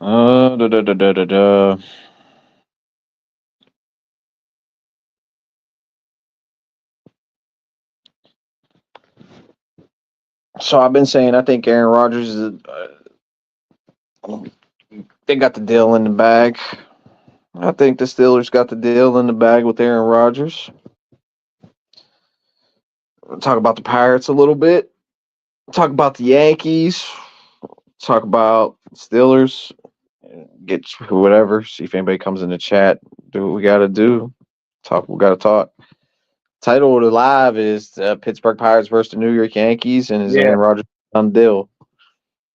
Da, da, da, da, da, da. So I've been saying I think Aaron Rodgers is. They got the deal in the bag. I think the Steelers got the deal in the bag with Aaron Rodgers. We'll talk about the Pirates a little bit. Talk about the Yankees. Talk about Steelers. Get whatever. See if anybody comes in the chat. Do what we got to do. Talk. We got to talk. Title of the live is Pittsburgh Pirates versus the New York Yankees, and is Yeah, Aaron Rodgers on deal?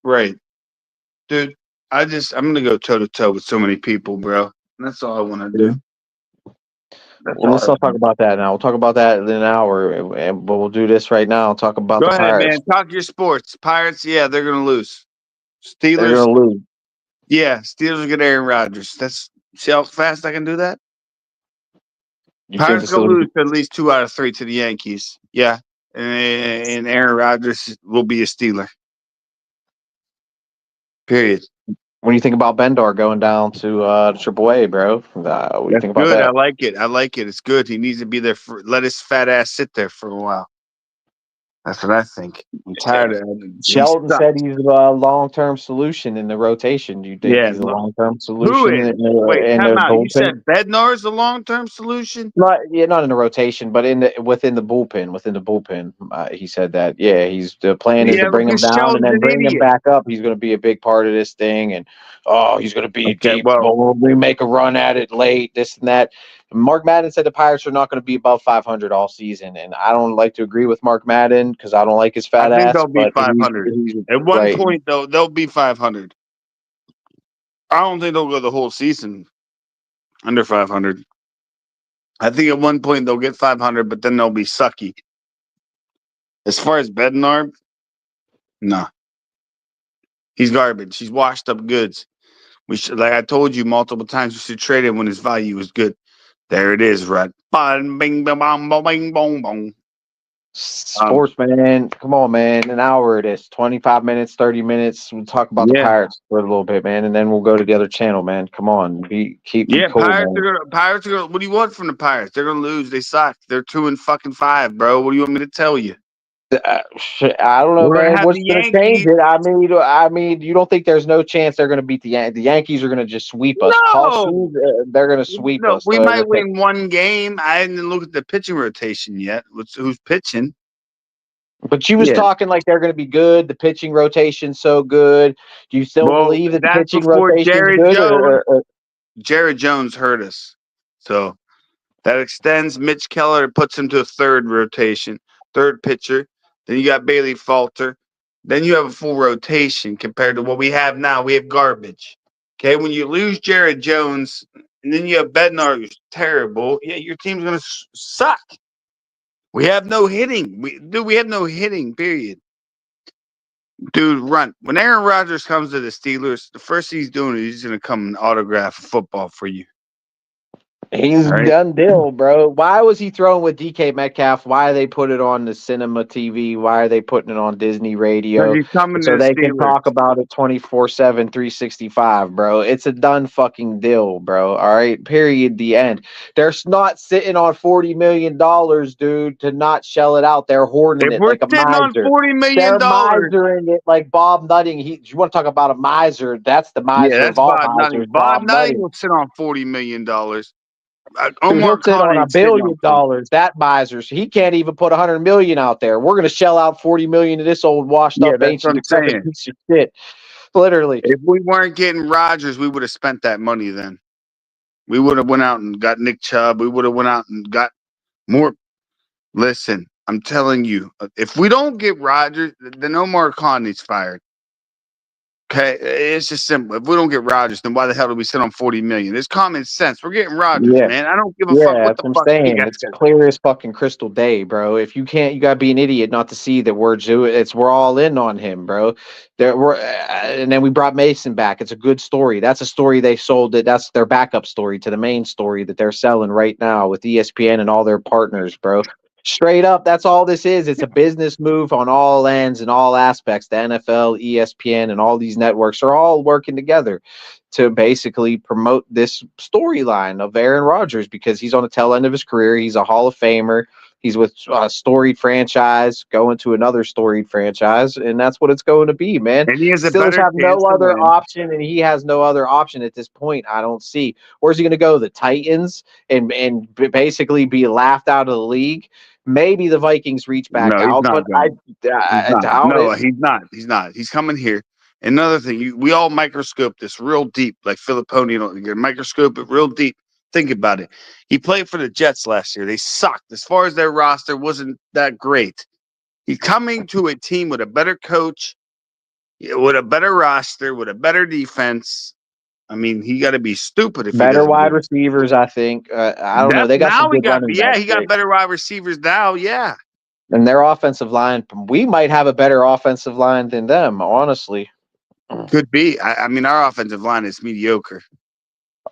right. Dude, I'm gonna go toe to toe with so many people, bro. That's all I want to do. That's Well, all let's I not talk want. about that now. We'll talk about that in an hour, but we'll do this right now. Talk about Go the ahead, Pirates. man. Talk your sports. Pirates, yeah, they're gonna lose. They're Steelers, gonna lose. yeah, Steelers get Aaron Rodgers. That's see how fast I can do that. You think the Pirates gonna Steelers? lose at least 2 out of 3 to the Yankees. Yeah, and Aaron Rodgers will be a Steeler. Period. What do you think about Bendar going down to AAA, bro? What do you That's think about good. I that? like it. I like it. It's good. He needs to be there for let his fat ass sit there for a while. That's what I think. I'm tired of him. He Sheldon said sucks. he's a long-term solution in the rotation. Do you think Yeah. he's a long-term Who solution is? in Wait, in time the out. You bullpen? said Bednar's a long term solution? Not in the rotation, but in the within the bullpen. Within the bullpen, he said that. Yeah, he's the plan is to Yeah, bring him because down and Sheldon's then an bring him idiot. back up. He's going to be a big part of this thing, and he's going to be Okay, deep. well, But we make a run at it late, this and that. Mark Madden said the Pirates are not going to be above 500 all season, and I don't like to agree with Mark Madden because I don't like his I fat think ass. they'll be But 500. he's At one right. point, though, they'll be 500. I don't think they'll go the whole season under 500. I think at one point they'll get 500, but then they'll be sucky. As far as Bednar, nah, he's garbage. He's washed up goods. We should, like I told you multiple times, we should trade him when his value is good. There it is, right? Bing, bing, bong, bong, bing, bong, bong. Sports, man. Come on, man. An hour it is. 25 minutes, 30 minutes. We'll talk about the Yeah, Pirates for a little bit, man, and then we'll go to the other channel, man. Come on. Be yeah. cool, man. Pirates are gonna. What do you want from the Pirates? They're gonna lose. They suck. They're 2-5, bro. What do you want me to tell you? I don't know, We're gonna man. have What's the going to change Yankees. it? I mean, you don't think there's no chance they're going to beat the Yankees? The Yankees are going to just sweep us. Paul No, Steve, they're going to sweep no. us. We might win one game. I didn't look at the pitching rotation yet. Who's pitching? But you was Yeah. talking like they're going to be good. The pitching rotation's so good. Do you still Well, believe that the that's pitching before rotation's Jared good, Jones. or Jared Jones hurt us, so that extends Mitch Keller, puts him to a third rotation, third pitcher. Then you got Bailey Falter. Then you have a full rotation compared to what we have now. We have garbage. Okay, when you lose Jared Jones and then you have Bednar, who's terrible. Yeah, your team's gonna suck. We have no hitting. We have no hitting. Period. Dude, run. When Aaron Rodgers comes to the Steelers, the first thing he's doing is he's gonna come and autograph a football for you. he's All right. done deal, bro. Why was he throwing with DK Metcalf? Why they put it on the cinema TV? Why are they putting it on Disney Because radio? he's coming to So the they can Steelers. talk about it 24/7, 365, bro. It's a done fucking deal, bro. All right. Period. The end. They're not sitting on $40 million, dude, to not shell it out. They're hoarding If it we're like a sitting on miser. $40 million, They're misering it like Bob Nutting. You want to talk about a miser? That's the yeah, miser of that's all Bob Nutting. misers, Bob Bob Nutting Nutting. will sit on $40 million. Dude, Omar he'll sit Khan on ain't sitting on $1 40. billion. That miser, so he can't even put 100 million out there. We're gonna shell out 40 million to this old washed Yeah, up that's what ancient I'm decrepit saying. piece of shit. Literally, If we weren't getting Rodgers, we would have spent that money then. We would have went out and got Nick Chubb. We would have went out and got more. Listen, I'm telling you, if we don't get Rodgers, then Omar Khan needs fired. Okay, it's just simple. If we don't get Rodgers, then why the hell do we sit on 40 million? It's common sense. We're getting Rodgers, yeah, man. I don't give a fuck yeah. what That's the what I'm fuck you saying. guys It's got. clear as fucking crystal day, bro. If you can't, you gotta be an idiot not to see that we're all in on him, bro. And then we brought Mason back. It's a good story. That's a story they sold. That's their backup story to the main story that they're selling right now with ESPN and all their partners, bro. Straight up, that's all this is. It's a business move on all ends and all aspects. The NFL, ESPN, and all these networks are all working together to basically promote this storyline of Aaron Rodgers because he's on the tail end of his career. He's a Hall of Famer. He's with a storied franchise, going to another storied franchise, and that's what it's going to be, man. And he has a Steelers better have chance no to other win. option, and he has no other option at this point. I don't see. Where's he going to go? The Titans and basically be laughed out of the league? Maybe the Vikings reach back No, he's out, not but I, going. He's I not. doubt No, it. he's not. He's not. He's coming here. Another thing, we all microscope this real deep, like Filippone. You microscope it real deep. Think about it. He played for the Jets last year. They sucked as far as their roster wasn't that great. He's coming to a team with a better coach, with a better roster, with a better defense. I mean, he got to be stupid if he Better doesn't wide do it. receivers, I think. I don't know. That's They got some now he good got. running Yeah, backs he got there. better wide receivers now. Yeah, And their offensive line, we might have a better offensive line than them, honestly. could be. I mean, our offensive line is mediocre.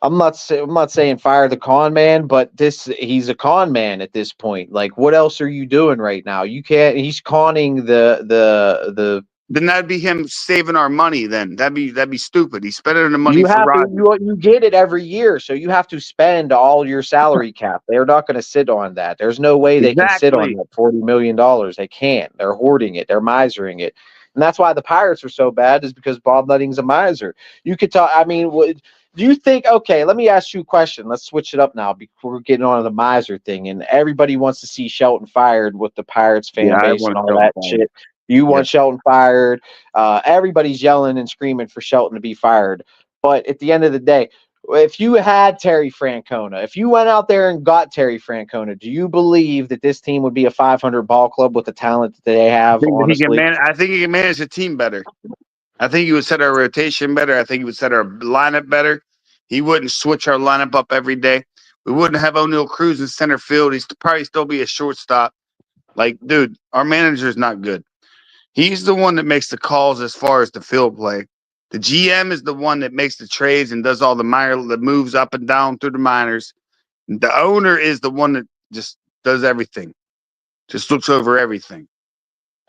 I'm not saying fire the con man, but he's a con man at this point. Like, what else are you doing right now? You can't. He's conning the. Then that'd be him saving our money. Then that'd be stupid. He's spending the money You for have to Rodgers. you get it every year, so you have to spend all your salary cap. They're not going to sit on that. There's no way they can sit on Exactly. that $40 million. They can't. They're hoarding it. They're misering it, and that's why the Pirates are so bad. Is because Bob Nutting's a miser. You could talk. I mean, do you think? Okay, let me ask you a question. Let's switch it up now before we're getting on to the miser thing. And everybody wants to see Shelton fired with the Pirates Yeah, fan I base want and to all Shelton that fired. shit. You Yeah. want Shelton fired. Everybody's yelling and screaming for Shelton to be fired. But at the end of the day, if you had Terry Francona, if you went out there and got Terry Francona, do you believe that this team would be a 500 ball club with the talent that they have? Honestly, I think he can manage the team better. I think he would set our rotation better. I think he would set our lineup better. He wouldn't switch our lineup up every day. We wouldn't have O'Neal Cruz in center field. He'd probably still be a shortstop. Like, dude, our manager's not good. He's the one that makes the calls as far as the field play. The GM is the one that makes the trades and does all the moves up and down through the minors. The owner is the one that just does everything, just looks over everything.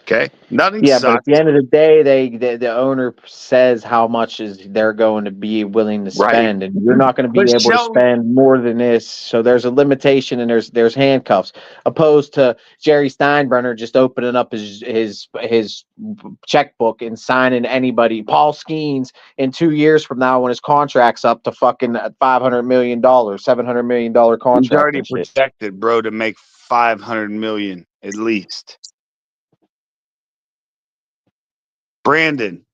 Okay, nothing yeah, but at the sucks. end of the day, the owner says how much is they're going to be willing to Right, spend, and you're not going to but be able to Shelton, spend more than this. So there's a limitation, and there's handcuffs. Opposed to Jerry Steinbrenner just opening up his checkbook and signing anybody. Paul Skeens in 2 years from now, when his contract's up to fucking $500 million, $700 million he's contract already and shit. projected, bro, to make 500 million at least. Brandon,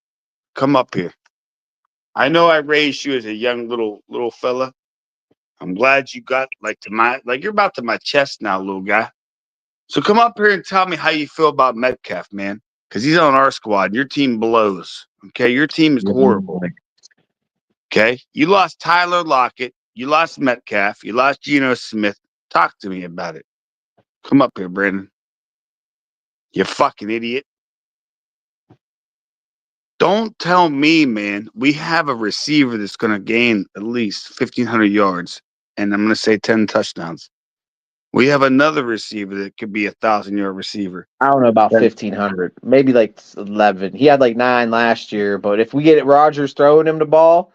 come up here. I know I raised you as a young little fella. I'm glad you got you're about to my chest now, little guy. So come up here and tell me how you feel about Metcalf, man. Because he's on our squad. Your team blows. Okay, your team is horrible. Okay, you lost Tyler Lockett. You lost Metcalf. You lost Geno Smith. Talk to me about it. Come up here, Brandon. You fucking idiot. Don't tell me, man. We have a receiver that's going to gain at least 1,500 yards, and I'm going to say 10 touchdowns. We have another receiver that could be 1,000-yard receiver. I don't know about Then- 1,500, maybe like 11. He had like 9 last year, but if we get Rodgers throwing him the ball,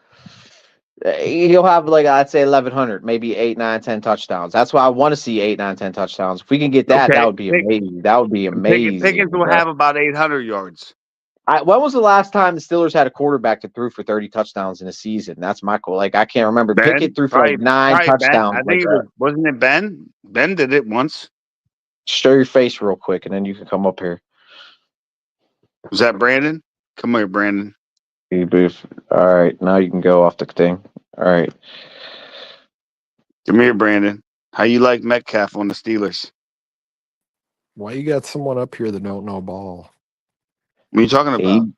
he'll have like I'd say 1,100, maybe 8, 9, 10 touchdowns. That's why I want to see 8, 9, 10 touchdowns. If we can get that, Okay, that would be amazing. That would be Pickens amazing. will But have about 800 yards. when was the last time the Steelers had a quarterback that threw for 30 touchdowns in a season? That's my goal. Like I can't remember. Pickett threw for like 9 Probably Ben. touchdowns I like think that. wasn't it Ben? Ben did it once. Show your face real quick, and then you can come up here. Was that Brandon? Come here, Brandon. Hey, Booth. All right, now you can go off the thing. All right. Come here, Brandon. How you like Metcalf on the Steelers? Why you got someone up here that don't know ball? What are you talking about?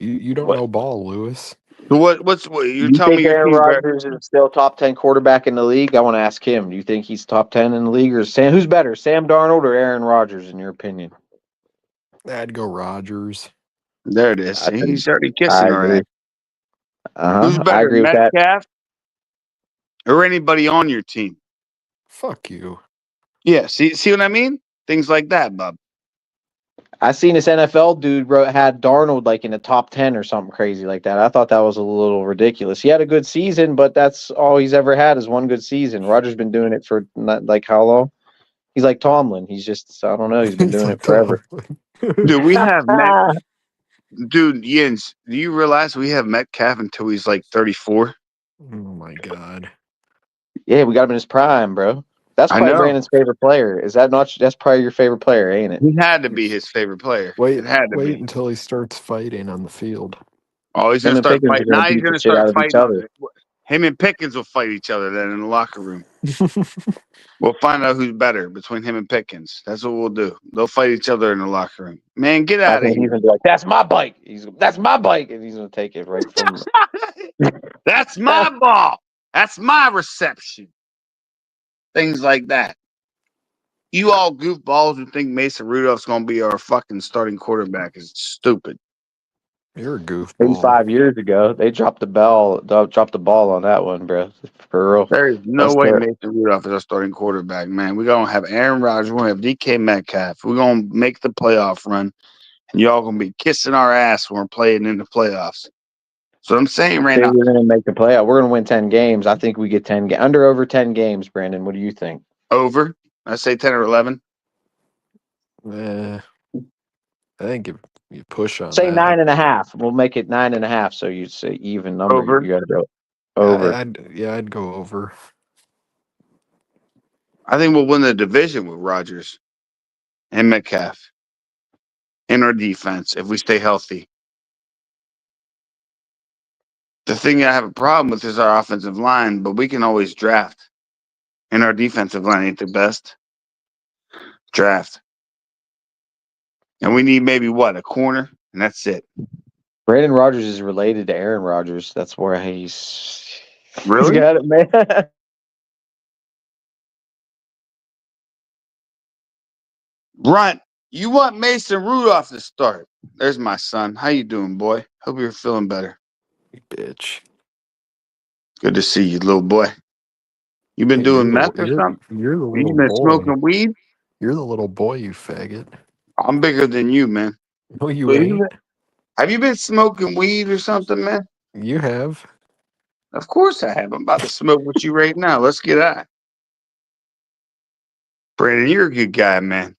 You don't What? know ball, Lewis. So what you're You telling think me your Aaron team's better? Rodgers is still top 10 quarterback in the league? I want to ask him. Do you think he's top 10 in the league, or who's better, Sam Darnold or Aaron Rodgers, in your opinion? I'd go Rodgers. There it is. I See, think he's already I kissing her agree. ass. Who's I better, agree with that. Metcalf or anybody on your team? Fuck you. Yeah, see what I mean? Things like that, bub. I seen this NFL dude had Darnold like in the top 10 or something crazy like that. I thought that was a little ridiculous. He had a good season, but that's all he's ever had is one good season. Rodgers been doing it for not like how long? He's like Tomlin. He's just I don't know. He's been He's doing like it forever. Dude, we have Dude, Jens, do you realize we have Metcalf until he's like 34? Oh my god. Yeah, we got him in his prime, bro. That's I probably know. Brandon's favorite player. Is that not? That's probably your favorite player, ain't it? He had to be his favorite player. Wait, It had to wait be. until he starts fighting on the field. Oh, he's Him gonna and start Pickens are fighting. gonna Now he's beat the gonna shit start out of each fighting. other. Him and Pickens will fight each other then in the locker room. We'll find out who's better between him and Pickens. That's what we'll do. They'll fight each other in the locker room. Man, get I out of think he's here. gonna be like, "That's my bike." That's my bike, and he's gonna take it right from. That's my ball. That's my reception. Things like that. You all goofballs who think Mason Rudolph's gonna be our fucking starting quarterback is stupid. You're a Maybe goofball. 5 years ago, they dropped the ball on that one, bro. For real. There is no That's way fair. Mason Rudolph is our starting quarterback, man. We're gonna have Aaron Rodgers, we're gonna have DK Metcalf, we're gonna make the playoff run, and y'all gonna be kissing our ass when we're playing in the playoffs. So I'm saying right Say now, we're gonna make the playoff. We're gonna win 10 games. I think we get under over 10 games. Brandon, what do you think? over. I say 10 or 11. I think if you push on Say that, 9.5. We'll make it 9.5. So you'd say even number. Over. You got to go over. I'd go over. I think we'll win the division with Rodgers and Metcalf in our defense if we stay healthy. The thing I have a problem with is our offensive line, but we can always draft. And our defensive line ain't the best. Draft. And we need maybe what? A corner? And that's it. Brandon Rodgers is related to Aaron Rodgers. That's where he's Really? got it, man. Brunt, you want Mason Rudolph to start. There's my son. How you doing, boy? Hope you're feeling better. You bitch. Good to see you, little boy. You been Hey, doing meth or something? you're the You little been boy. smoking weed? You're the little boy, you faggot. I'm bigger than you, man. No, you But ain't. have you been smoking weed or something, man? You have. Of course I have. I'm about to smoke with you right now. Let's get at. Brandon, you're a good guy, man.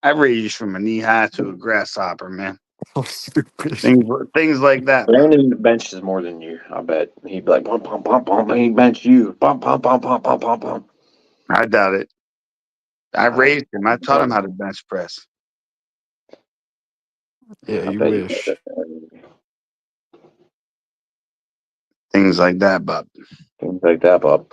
I raised you from a knee high to a grasshopper, man. So stupid. Things like that. Brandon benches more than you. I bet he'd be like pump pump pump pump. And he bench you pump pump pump pump pump pump pump. I doubt it. I raised him. I taught him how to bench press. Yeah, I you bet wish. Things like that, bub. Things like that, Bob.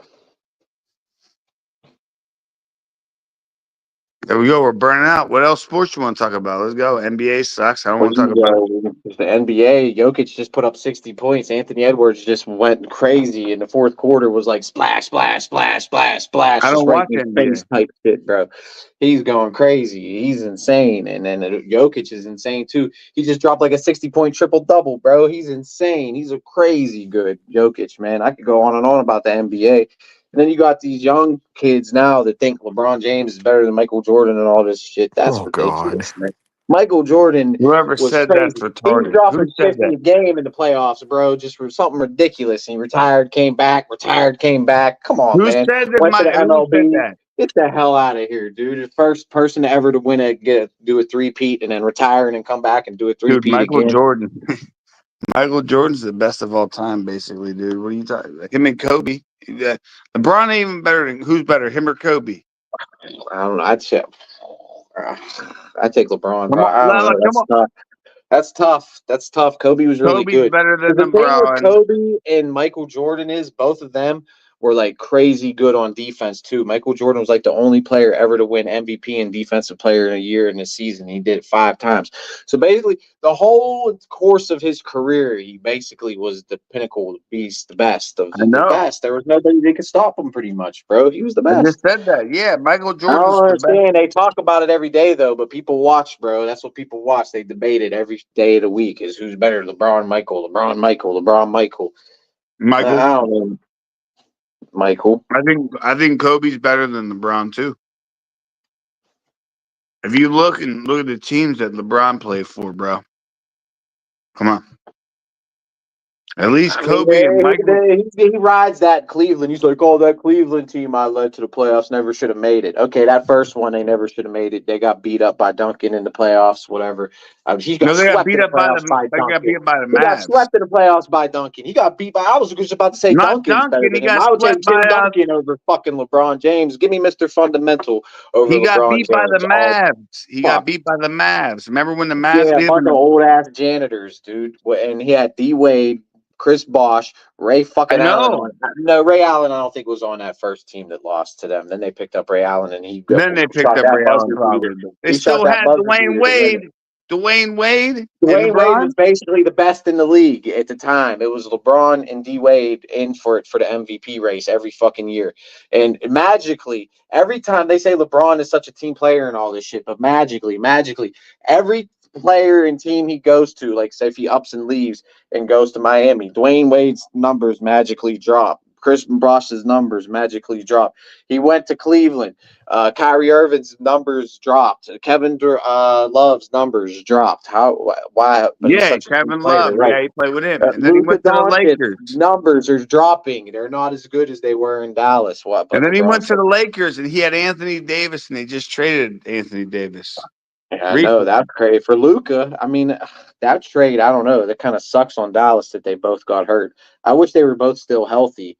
There we go. We're burning out. What else sports you want to talk about? Let's go. NBA sucks. I don't want to talk about it. The NBA, Jokic just put up 60 points. Anthony Edwards just went crazy in the fourth quarter. Was like splash, splash, splash, splash, splash, I just don't right watch in his NBA. face type shit, bro. He's going crazy. He's insane. And then Jokic is insane too. He just dropped like a 60-point triple double, bro. He's insane. He's a crazy good Jokic, man. I could go on and on about the NBA. And then you got these young kids now that think LeBron James is better than Michael Jordan and all this shit. That's Oh God. ridiculous, man. Michael Jordan Whoever was said that's crazy. He was retarded. Who dropping said 50 that? a game in the playoffs, bro, just for something ridiculous. He retired, came back, retired, came back. Come on, Who man. said that? Went to the Who said MLB. that? Get the hell out of here, dude. The first person ever to do a three-peat and then retire and then come back and do a Dude, three-peat Michael again. Jordan. Michael Jordan's the best of all time, basically, dude. What are you talking about? Him and Kobe. LeBron ain't even better than who's better, him or Kobe? I don't know. I'd take LeBron, Come bro. on, I don't know. come on. That's tough. That's tough. Kobe was really Kobe's good. better than The thing with LeBron. Kobe and Michael Jordan is both of them were like crazy good on defense too. Michael Jordan was like the only player ever to win MVP and Defensive Player in a year in a season. He did it 5 times. So basically, the whole course of his career, he basically was the pinnacle, the beast, the best of I the know. best. There was nobody that could stop him, pretty much, bro. He was the I best. just said that. Yeah, Michael I Jordan's don't the best. understand. They talk about it every day, though, but people watch, bro. That's what people watch. They debate it every day of the week is who's better, LeBron, Michael, LeBron, Michael, LeBron, Michael. Michael. I don't know. Michael. I think Kobe's better than LeBron too. If you look at the teams that LeBron played for, bro. Come on. At least I mean, Kobe and Michael. he rides that Cleveland. He's like, oh, that Cleveland team I led to the playoffs never should have made it. Okay, that first one, they never should have made it. They got beat up by Duncan in the playoffs, whatever. He got No, they got swept beat in the up by playoffs by they got beat Duncan. up by the He got Mavs. swept in the playoffs by Duncan. He got beat by, I was just about to say Not Duncan's better Duncan. He than him. got I would take swept by Tim Duncan over fucking LeBron James. Give me Mr. Fundamental over he got LeBron beat by the James. Oh, Mavs. He got fuck. beat by the Mavs. Remember when the Mavs Yeah, a beat bunch him? of old ass janitors, dude. And he had D Wade, Chris Bosh, Ray I fucking Allen know. on. No, Ray Allen, I don't think was on that first team that lost to them. Then they picked up Ray Allen, and he Then they picked shot up that Ray Allen buzzer beater. probably. But they He shot still that had buzzer Dwayne beater to win it. Wade. Dwayne Wade and Dwayne Wade LeBron. was basically the best in the league at the time. It was LeBron and D Wade in for the MVP race every fucking year. And magically, every time they say LeBron is such a team player and all this shit, but magically, every player and team he goes to, like say if he ups and leaves and goes to Miami, Dwayne Wade's numbers magically drop. Chris Bosh's numbers magically drop. He went to Cleveland. Kyrie Irving's numbers dropped. Kevin Love's numbers dropped. How? Why? But he's Yeah, such a good Kevin player, Love. right? Yeah, he played with him. And then he Luka went to the Doncic Lakers. numbers are dropping. They're not as good as they were in Dallas. What? But And then he went LeBron's. to the Lakers and he had Anthony Davis and they just traded Anthony Davis. I know Recently. that's crazy for Luka. I mean, that trade. I don't know. That kind of sucks on Dallas that they both got hurt. I wish they were both still healthy.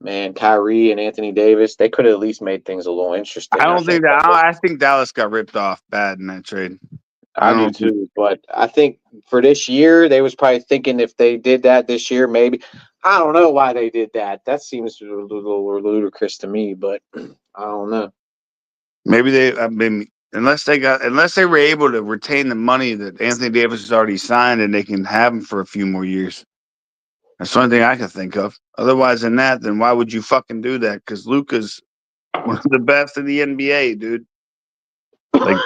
Man, Kyrie and Anthony Davis, they could have at least made things a little interesting. I I don't think think. that I think Dallas got ripped off bad in that trade. I do too, but I think for this year, they was probably thinking if they did that this year, maybe. I don't know why they did that. That seems a little ludicrous to me, but I don't know. Maybe unless they were able to retain the money that Anthony Davis has already signed and they can have him for a few more years. That's the only thing I can think of. Otherwise than that, then why would you fucking do that? Because Luka's one of the best in the NBA, dude. Like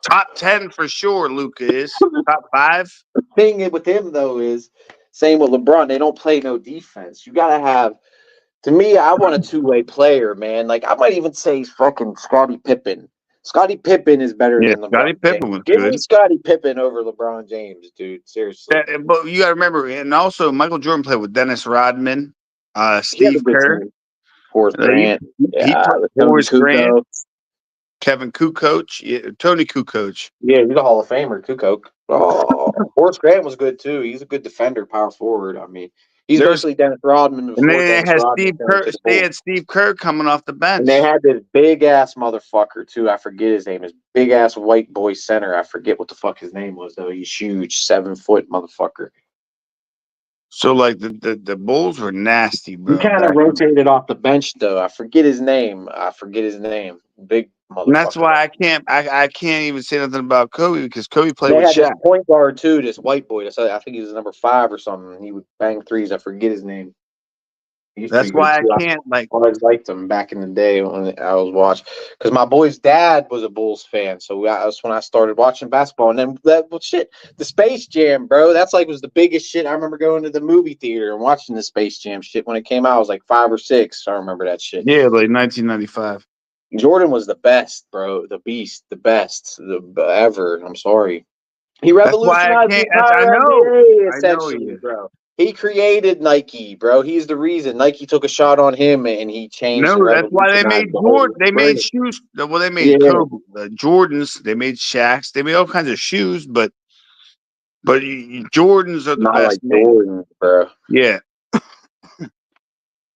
top 10 for sure. Luka is top 5. The thing with him though is same with LeBron. They don't play no defense. You gotta have. To me, I want a two-way player, man. Like I might even say fucking Scottie Pippen. Scottie Pippen is better Yeah, than LeBron Scottie Pippen James. was Give good. me Scottie Pippen over LeBron James, dude. Seriously. But you got to remember, and also Michael Jordan played with Dennis Rodman, He had a Steve good Kerr. team. Horace Grant. He Yeah, played Tony Horace Grant, Kukoc. Kevin Kukoc, Tony Kukoc. Yeah, he's a Hall of Famer, Kukoc. Oh, Horace Grant was good too. He's a good defender, power forward. I mean, he's There's basically Dennis Rodman and before then they Dennis had Rodman Steve turned Kerr. to the They Bulls. had Steve Kerr coming off the bench. And they had this big ass motherfucker too. I forget his name. His big ass white boy center. I forget what the fuck his name was though. He's huge, 7-foot motherfucker. So like the Bulls were nasty, He bro. kind of Back then. rotated off the bench though. I forget his name. Big And that's motherfucker. why I can't even say nothing about Kobe because Kobe played They with had this Shaq. point guard too, this white boy. I think he was number 5 or something. He would bang threes. I forget his name. He's That's pretty good why too. I can't like. I always liked him back in the day when I was watching, because my boy's dad was a Bulls fan. So that's when I started watching basketball. And then the Space Jam, bro. That's like was the biggest shit. I remember going to the movie theater and watching the Space Jam shit when it came out. I was like 5 or 6. I remember that shit. Yeah, like 1995. Jordan was the best, bro. The beast, the best ever. I'm sorry. He That's why I revolutionized the can't. I entire know. NBA, I know he essentially, is. bro. He created Nike, bro. He's the reason. Nike took a shot on him, and he changed and No, that's why they made revolutionized the whole Jordan. They made brand. shoes. Well, they made Yeah, Kobe, Jordans. They made Shaqs. They made all kinds of shoes, but Jordans are the not like best made. Jordan, bro. Yeah.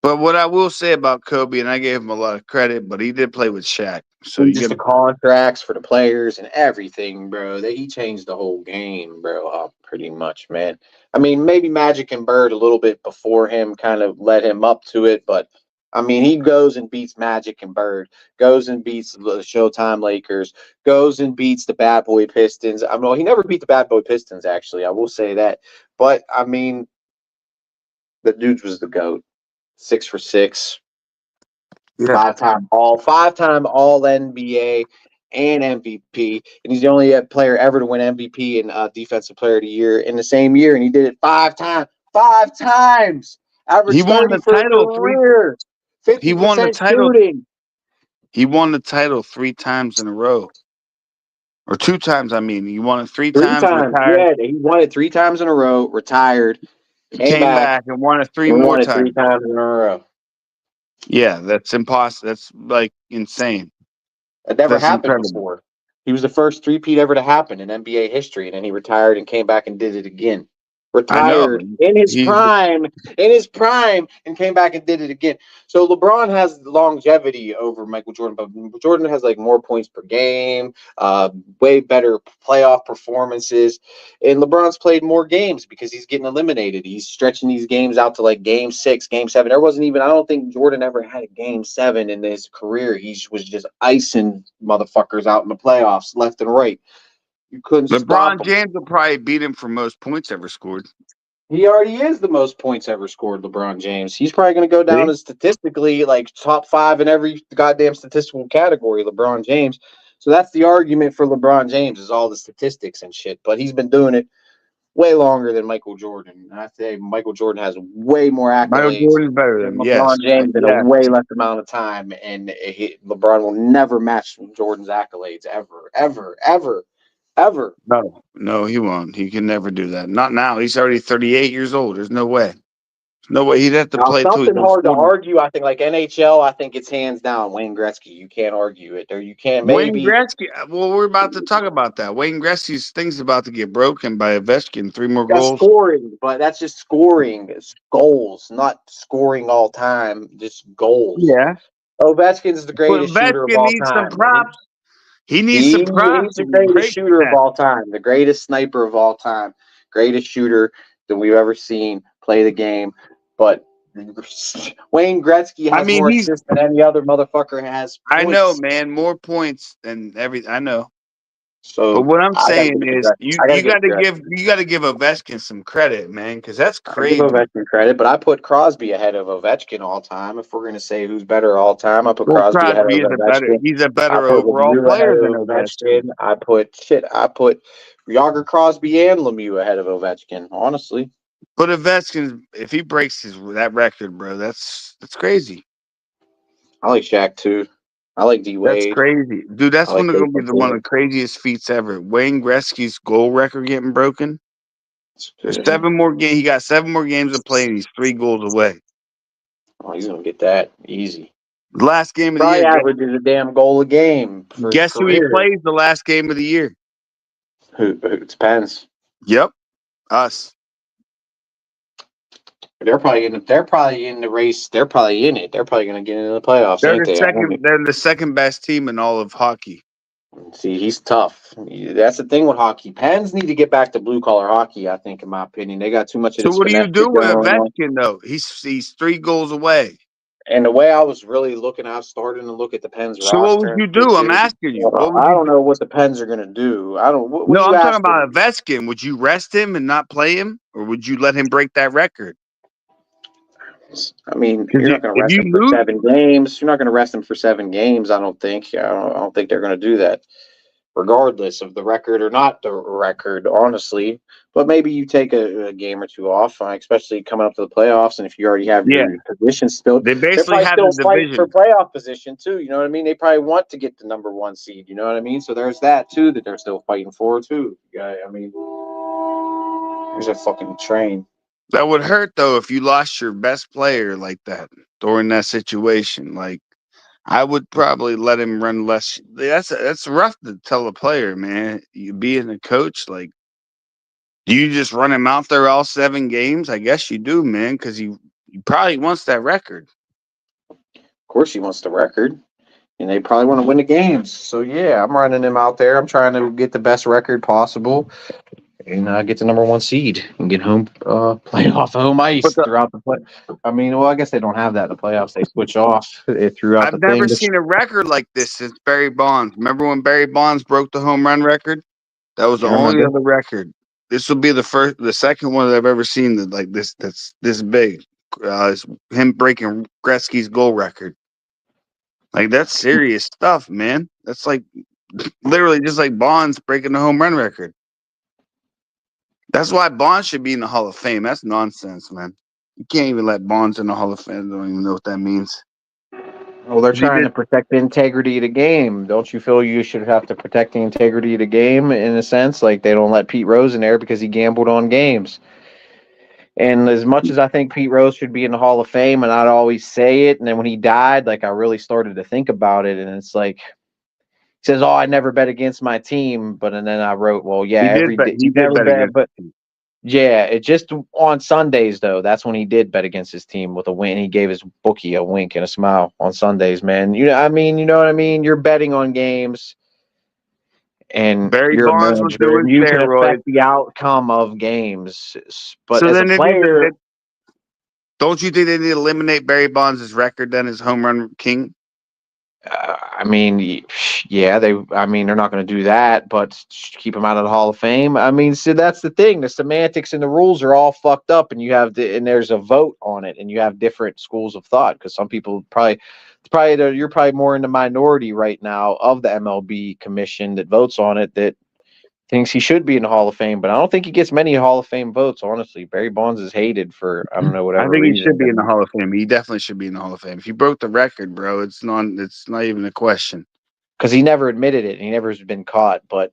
But what I will say about Kobe, and I gave him a lot of credit, but he did play with Shaq. So you Just the get contracts for the players and everything, bro. He changed the whole game, bro. Pretty much, man. I mean, maybe Magic and Bird a little bit before him kind of led him up to it, but I mean, he goes and beats Magic and Bird, goes and beats the Showtime Lakers, goes and beats the Bad Boy Pistons. I mean, he never beat the Bad Boy Pistons, actually. I will say that. But I mean, the dude was the GOAT. 6 for 6. yeah. Five-time all NBA and MVP, and he's the only player ever to win MVP and Defensive Player of the Year in the same year, and he did it 5 times. 5 times. Average He won 30 the for a title three. career. He won the 50% title. shooting. He won the title 3 times in a row. Or 2 times, I mean. He won it 3 Three times, times. retired, Yeah, he won it 3 times in a row, retired, came came back, back, and won it 3 and more won it three times. times in a row. Yeah, that's impossible. That's, like, insane. It never That's happened incredible. before. He was the first three-peat ever to happen in NBA history, and then he retired and came back and did it again. I know. Retired in his prime, and came back and did it again. So LeBron has longevity over Michael Jordan, but Jordan has like more points per game, way better playoff performances, and LeBron's played more games because he's getting eliminated. He's stretching these games out to like game 6, game 7. There wasn't even, I don't think Jordan ever had a game 7 in his career. He was just icing motherfuckers out in the playoffs left and right. You couldn't stop LeBron him. James will probably beat him for most points ever scored. He already is the most points ever scored, LeBron James. He's probably going to go down See? as statistically like top 5 in every goddamn statistical category, LeBron James. So that's the argument for LeBron James is all the statistics and shit. But he's been doing it way longer than Michael Jordan. And I say Michael Jordan has way more Michael accolades Jordan's better than than him. LeBron Yes. James in a Yes. way less amount of time. And LeBron will never match Jordan's accolades ever, ever, ever, ever. No, he won't. He can never do that. Not now. He's already 38 years old. There's no way. No way. He'd have to Now, play till he's something like hard to 40. argue. I think like NHL, I think it's hands down Wayne Gretzky. You can't argue it, or you can't Wayne maybe. Gretzky. Well, we're about to talk about that. Wayne Gretzky's thing's about to get broken by Ovechkin. 3 more That's goals. scoring, but that's just scoring. It's goals, not scoring all time. Just goals. Yeah. Ovechkin's the But greatest shooter of Ovechkin all needs some time. props. He needs some props He's to the greatest break shooter of that. all time, the greatest sniper of all time, greatest shooter that we've ever seen play the game. But Wayne Gretzky I has mean, more assists than any other motherfucker has I know, points. man, more points than every. I know. But So what I'm I gotta saying give it to is, Gretzky. you I gotta you give got it to to Gretzky. give Ovechkin some credit, man, because that's I give crazy. Ovechkin credit, but I put Crosby ahead of Ovechkin all time. If we're gonna say who's better all time, I put Well, Crosby ahead of Crosby is Ovechkin. he's a I better put overall Lemieux ahead player than of Ovechkin. Ovechkin. I put Yager Crosby and Lemieux ahead of Ovechkin. Honestly, But Ovechkin, if he breaks that record, bro, that's crazy. I like Shaq too. I like D That's Wade. crazy, dude. I That's like one of going to be one of Jason. the craziest feats ever. Wayne Gretzky's goal record getting broken. There's Tatum. 7 more games. He got 7 more games to play, and he's 3 goals away. Oh, he's gonna get that easy. The last game of the Probably year. averages a damn goal a game for his Guess who he career. plays the last game of the year? Who it depends. Yep, us. They're probably in. They're probably in the race. They're probably in it. They're probably going to get into the playoffs, ain't they? They're the second best team in all of hockey. See, he's tough. That's the thing with hockey. Pens need to get back to blue collar hockey. I think, in my opinion, they got too much of So this what do you finesse do shit with going on. Ovechkin though? He's 3 goals away. And the way I was really looking, I was starting to look at the Pens So what would roster. you do? I'm asking you. What would I you don't do? know what the Pens are going to do. I don't. What No, are you I'm talking asking? about Ovechkin. Would you rest him and not play him, or would you let him break that record? I mean, Because you're not going to if rest you him for lose, 7 games. You're not going to rest him for 7 games. I don't think. I don't think they're going to do that, regardless of the record or not the record. Honestly, but maybe you take a game or two off, especially coming up to the playoffs. And if you already have yeah, your position still, they they're basically probably have the still fighting for division. playoff position too. You know what I mean? They probably want to get the #1 seed. You know what I mean? So there's that too that they're still fighting for too. Yeah, I mean, there's a fucking train. That would hurt though if you lost your best player like that during that situation. Like I would probably let him run less. That's rough to tell a player, man. You being a coach, like, do you just run him out there all 7 games? I guess you do, man, because he probably wants that record. Of course, he wants the record. And they probably want to win the games. So yeah, I'm running him out there. I'm trying to get the best record possible and get the #1 seed and get home playoff home But ice throughout the play. I mean, well, I guess they don't have that in the playoffs. They switch off it throughout the I've never thing. seen a record like this since Barry Bonds. Remember when Barry Bonds broke the home run record? That was the I only remember. other record. This will be the second one that I've ever seen that like this. That's this big. Is him breaking Gretzky's goal record. Like that's serious stuff, man. That's like literally just like Bonds breaking the home run record. That's why Bonds should be in the Hall of Fame. That's nonsense, man. You can't even let Bonds in the Hall of Fame. I don't even know what that means. Well, they're He trying did. to protect the integrity of the game. Don't you feel you should have to protect the integrity of the game in a sense? Like they don't let Pete Rose in there because he gambled on games. And as much as I think Pete Rose should be in the Hall of Fame, and I'd always say it, and then when he died, like I really started to think about it, and it's like he says, "Oh, I never bet against my team," but and then I wrote, "Well, yeah, He did every bet. day He you did never bet bet, against. but yeah, it just on Sundays though. That's when he did bet against his team with a win. He gave his bookie a wink and a smile on Sundays, man. You know what I mean. You're betting on games, and Barry you're a Bonds was manager, doing and you can steroids. affect the outcome of games. But So as a then, player, don't you think they need to eliminate Barry Bonds' record then as home run king? I mean, yeah, they. I mean, they're not going to do that, but keep him out of the Hall of Fame. I mean, see, that's the thing. The semantics and the rules are all fucked up, and and there's a vote on it, and you have different schools of thought because some people you're probably more in the minority right now of the MLB commission that votes on it that thinks he should be in the Hall of Fame, but I don't think he gets many Hall of Fame votes. Honestly, Barry Bonds is hated for I don't know I whatever think he reason, should be but in the Hall of Fame. He definitely should be in the Hall of Fame. If he broke the record, bro, it's not. It's not even a question. because he never admitted it, and he never has been caught. But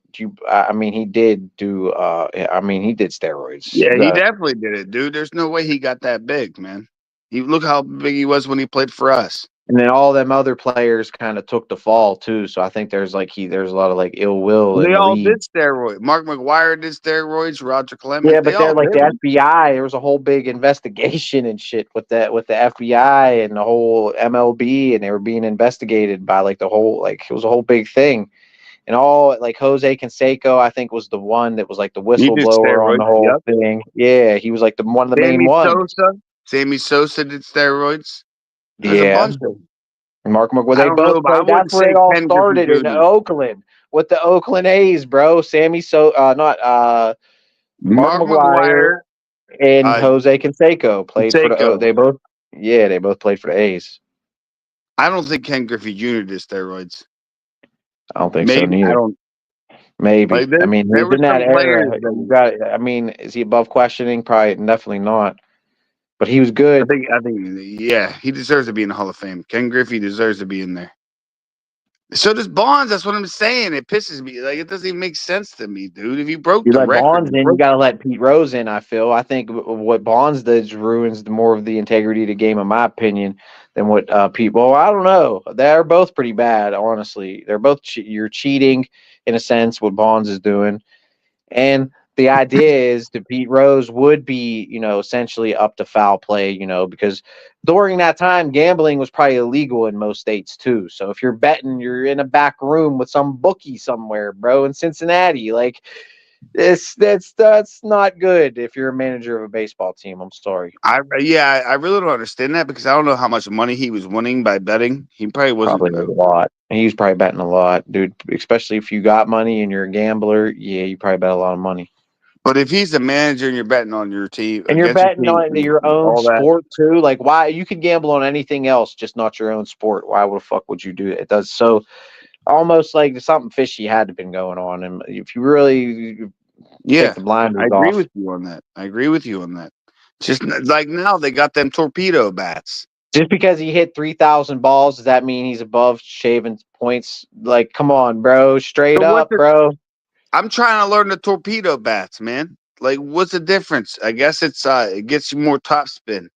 I mean, he did do. I mean, he did steroids. Yeah, he definitely did it, dude. There's no way he got that big, man. You look how big he was when he played for us. And then all them other players kind of took the fall too. So I think there's a lot of like ill will in They the all league. did steroids. Mark McGuire did steroids. Roger Yeah, Clemens. They but they're all like did the them. FBI. There was a whole big investigation and shit with the FBI and the whole MLB, and they were being investigated by like the whole like it was a whole big thing. And all like Jose Canseco, I think was the one that was like the He did whistleblower on the steroids. whole Yep. thing. Yeah, he was like the one of the main Sammy ones. Sosa. Sammy Sosa did steroids. There's a Yeah, bunch of them. Mark McGuire. I They don't know, both but I played. That's wouldn't where it say all Ken Griffey started in Jr. Oakland with the Oakland A's, bro. Not Mark Mark McGuire McGuire, and Jose Canseco played for the. Seiko. They both. Yeah, they both played for the A's. I don't think Ken Griffey Jr. did steroids. I don't think so Maybe I neither. don't like. Maybe. I mean, There he's were in that some players era. You that got. I mean, is he above questioning? Probably, definitely not. But he was good. I think, yeah, he deserves to be in the Hall of Fame. Ken Griffey deserves to be in there. So does Bonds. That's what I'm saying. It pisses me. Like it doesn't even make sense to me, dude. If you broke You the let record, Bonds you in, you broke. got to let Pete Rose in. I feel. I think what Bonds does ruins more of the integrity of the game, in my opinion, than what Pete. Well, I don't know. They're both pretty bad, honestly. They're both you're cheating in a sense. What Bonds is doing, and the idea is that Pete Rose would be, essentially up to foul play, because during that time, gambling was probably illegal in most states too. So if you're betting, you're in a back room with some bookie somewhere, bro, in Cincinnati. Like, that's not good if you're a manager of a baseball team. I'm sorry. I really don't understand that because I don't know how much money he was winning by betting. He probably wasn't. Probably a lot. He's probably betting a lot, dude. Especially if you got money and you're a gambler. Yeah, you probably bet a lot of money. But if he's the manager and you're betting on your team And you're against your betting team, on and your own all that, sport too. Like, why you could gamble on anything else, just not your own sport? Why the fuck would you do it? It does so almost like something fishy had to been going on. And if you really take yeah, the I blinders agree off, with you on that. I agree with you on that. Just like now they got them torpedo bats. just because he hit 3,000 balls, does that mean he's above shaving points? Like, come on, bro, straight So what's up, the? bro. I'm trying to learn the torpedo bats, man. Like, what's the difference? I guess it gets you more top spin,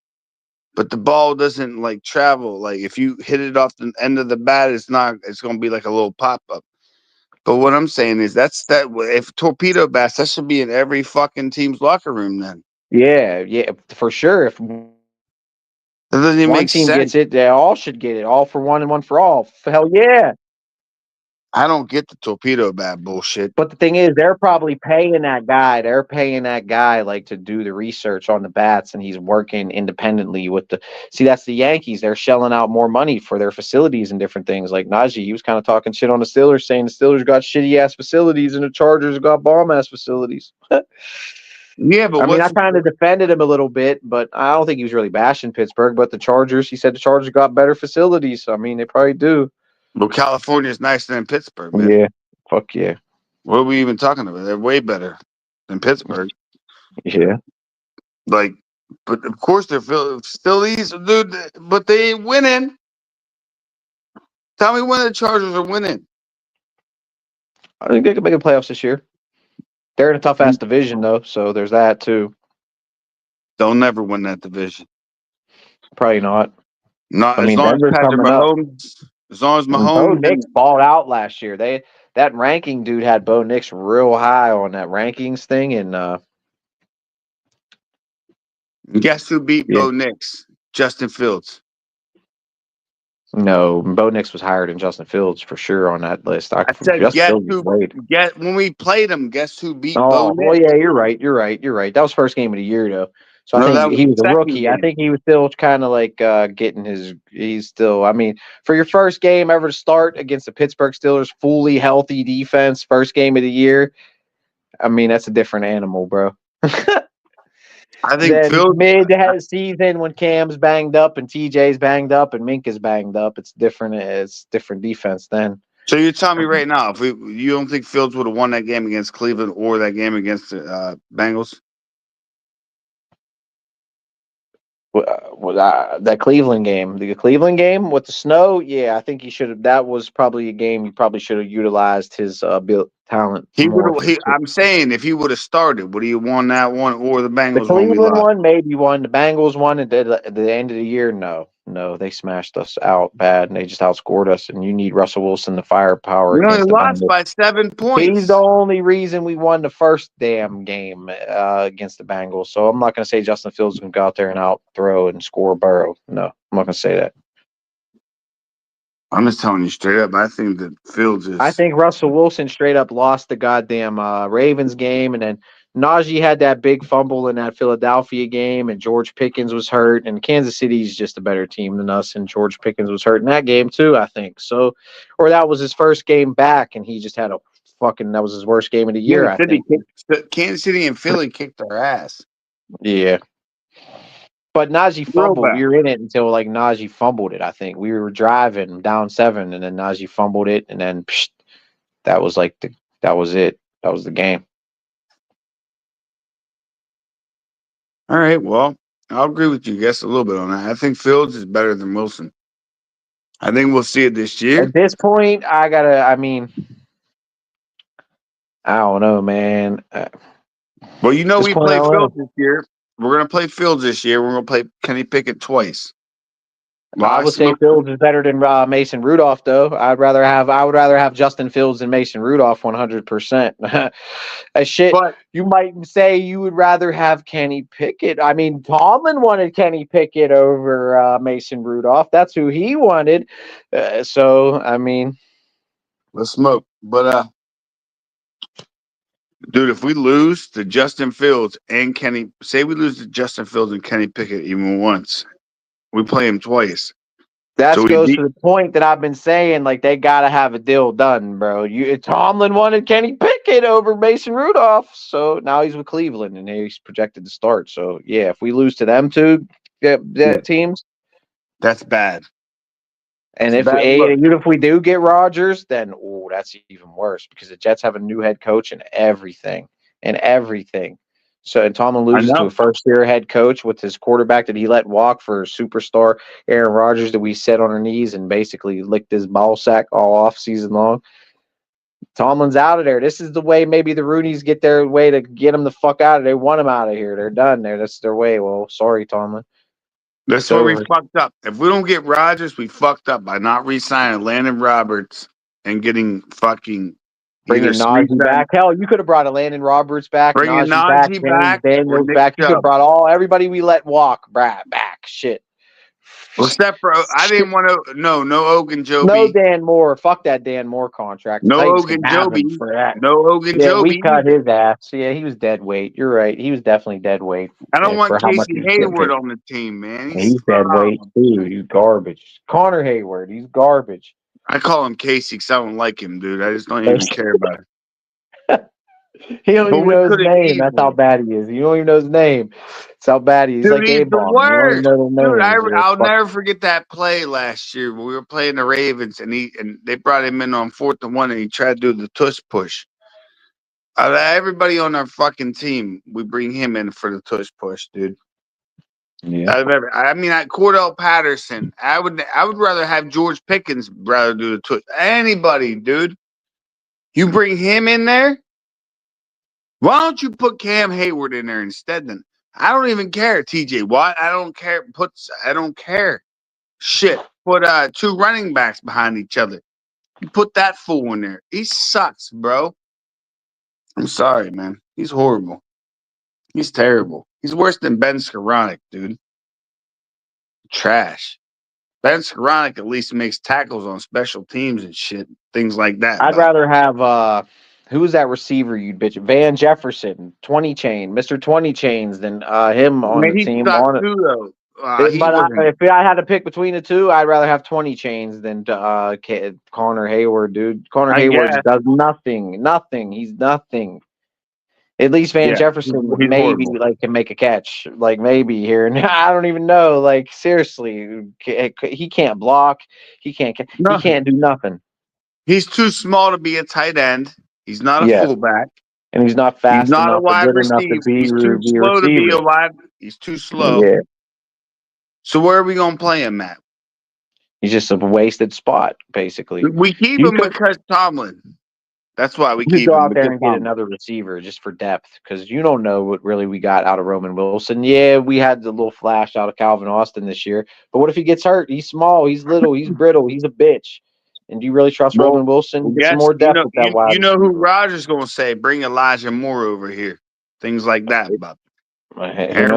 but the ball doesn't like travel. Like if you hit it off the end of the bat, it's not. It's gonna be like a little pop up. But what I'm saying is that if torpedo bats, that should be in every fucking team's locker room. Then Yeah, for sure. If that doesn't even one make team sense. gets it, they all should get it. All for one and one for all. Hell yeah. I don't get the torpedo bat bullshit. But the thing is, they're probably paying that guy. They're paying that guy like to do the research on the bats, and he's working independently with the. See, that's the Yankees. They're shelling out more money for their facilities and different things. Like Najee, he was kind of talking shit on the Steelers, saying the Steelers got shitty ass facilities and the Chargers got bomb ass facilities. Yeah, but I mean, what's I kind of defended him a little bit, but I don't think he was really bashing Pittsburgh. But the Chargers, he said the Chargers got better facilities. So, I mean, they probably do. well, California's nicer than Pittsburgh, man. Yeah, fuck yeah, What are we even talking about? They're way better than Pittsburgh. yeah. Like, but of course they're still these dude, but they ain't winning. Tell me when the Chargers are winning. I think they could make the playoffs this year. They're in a tough ass division though, so there's that too. They'll never win that division. Probably not. Not I as mean, long as Denver's Patrick coming up. Mahomes. As long as Bo Mahomes Nix balled out last year. That ranking dude had Bo Nix real high on that rankings thing, and guess who beat yeah, Bo Nix? Justin Fields. no, Bo Nix was higher than Justin Fields for sure on that list. I said, Justin Fields was great. when we played him, guess who beat Bo Oh, well, Nix? yeah, you're right. That was first game of the year though. So I No, think that was he was the a second rookie. I game. think he was still kind of like getting his. He's still. I mean, for your first game ever to start against the Pittsburgh Steelers, fully healthy defense, first game of the year. I mean, that's a different animal, bro. I think Then Fields. mid season when Cam's banged up and TJ's banged up and Mink is banged up, it's different. It's different defense then. So you're telling me right now, you don't think Fields would have won that game against Cleveland or that game against the Bengals? That Cleveland game, with the snow, yeah, I think he should have. That was probably a game he probably should have utilized his talent He would more. have. I'm saying if he would have started, would he have won that one or the The Bengals when we Cleveland lost? one, maybe won. The Bengals one at the end of the year, no, they smashed us out bad, and they just outscored us. And you need Russell Wilson, the firepower We only against the lost Bengals. by 7 points. He's the only reason we won the first damn game against the Bengals. So I'm not going to say Justin Fields can go out there and out throw and score Burrow. No, I'm not going to say that. I'm just telling you straight up. I think that Fields is. I think Russell Wilson straight up lost the goddamn Ravens game, and then Najee had that big fumble in that Philadelphia game, and George Pickens was hurt, and Kansas City's just a better team than us, and George Pickens was hurt in that game too, I think. So, or that was his first game back, and he just had that was his worst game of the year, I think. Kansas City and Philly kicked our ass. Yeah. But Najee fumbled. We were in it until like Najee fumbled it. I think we were driving down 7, and then Najee fumbled it, and then that was it. That was the game. All right. Well, I'll agree with you. Guess a little bit on that. I think Fields is better than Wilson. I think we'll see it this year. At this point, I don't know, man. Well, we play Fields this year. We're going to play Fields this year. We're going to play Kenny Pickett twice. Well, I would say Fields is better than Mason Rudolph, though. I would rather have Justin Fields than Mason Rudolph 100%. Shit, but you might say you would rather have Kenny Pickett. I mean, Tomlin wanted Kenny Pickett over Mason Rudolph. That's who he wanted. So, I mean, let's smoke. But dude, if we lose to Justin Fields and Kenny, say we lose to Justin Fields and Kenny Pickett even once, we play him twice. That goes to the point that I've been saying, like, they got to have a deal done, bro. Tomlin wanted Kenny Pickett over Mason Rudolph, so now he's with Cleveland, and he's projected to start. So, yeah, if we lose to them two teams. That's bad. And if we do get Rodgers, then, that's even worse because the Jets have a new head coach and everything. So, and Tomlin loses to a first-year head coach with his quarterback that he let walk for superstar Aaron Rodgers that we set on our knees and basically licked his ball sack all off season long. Tomlin's out of there. This is the way maybe the Roonies get their way to get him the fuck out of there. They want him out of here. They're done there. That's their way. Well, sorry, Tomlin. That's where we fucked up. If we don't get Rodgers, we fucked up by not re-signing Landon Roberts and getting fucking bringing Najee back. Hell, you could have brought a Landon Roberts back, bringing Najee back, Daniels back. You could have brought everybody we let walk back. Shit. Except for I didn't want to. No Ogunjobi. No Dan Moore. Fuck that Dan Moore contract. No Ogunjobi for that. No Ogunjobi. We cut his ass. Yeah, he was dead weight. You're right. He was definitely dead weight. I don't want Casey Hayward on the team, man. He's dead weight too. He's garbage. Connor Hayward. He's garbage. I call him Casey because I don't like him, dude. I just don't even care about him. He don't even know his name. That's how bad he is. You don't even know his name. That's how bad he is. Dude, like he's the worst. Dude, I'll never forget that play last year when we were playing the Ravens, and they brought him in on 4th and 1, and he tried to do the tush push. Everybody on our fucking team, we bring him in for the tush push, dude. Yeah. Cordell Patterson. I would rather have George Pickens rather do the twist. Anybody, dude. You bring him in there. Why don't you put Cam Hayward in there instead? Then I don't even care. TJ Watt. I don't care. I don't care. Shit. Put 2 running backs behind each other. You put that fool in there. He sucks, bro. I'm sorry, man. He's horrible. He's terrible. He's worse than Ben Skoranek, dude. Trash. Ben Skoranek at least makes tackles on special teams and shit, things like that. I'd rather have who's that receiver you'd bitch? Van Jefferson, 20 chain, Mr. 20 chains than him on the he team. sucked too, though. If I had to pick between the two, I'd rather have 20 chains than Connor Hayward, dude. Connor Hayward does nothing. Nothing. He's nothing. At least Van Jefferson he's maybe horrible. can make a catch, maybe here. And I don't even know. Seriously, he can't block. He can't do nothing. He's too small to be a tight end. He's not a fullback, and he's not fast. He's not enough a wide or good enough receiver. to be. He's too slow to be a wide. He's too slow. Yeah. So where are we gonna play him at? He's just a wasted spot, basically. We keep him because Tomlin. That's why we keep go him. out there and get another receiver just for depth, because you don't know what really we got out of Roman Wilson. Yeah, we had the little flash out of Calvin Austin this year, but what if he gets hurt? He's small, he's little, he's brittle, he's a bitch. And do you really trust Roman Wilson? Get some more depth with that wide. You know who Rodgers gonna say? Bring Elijah Moore over here. Things like that. Aaron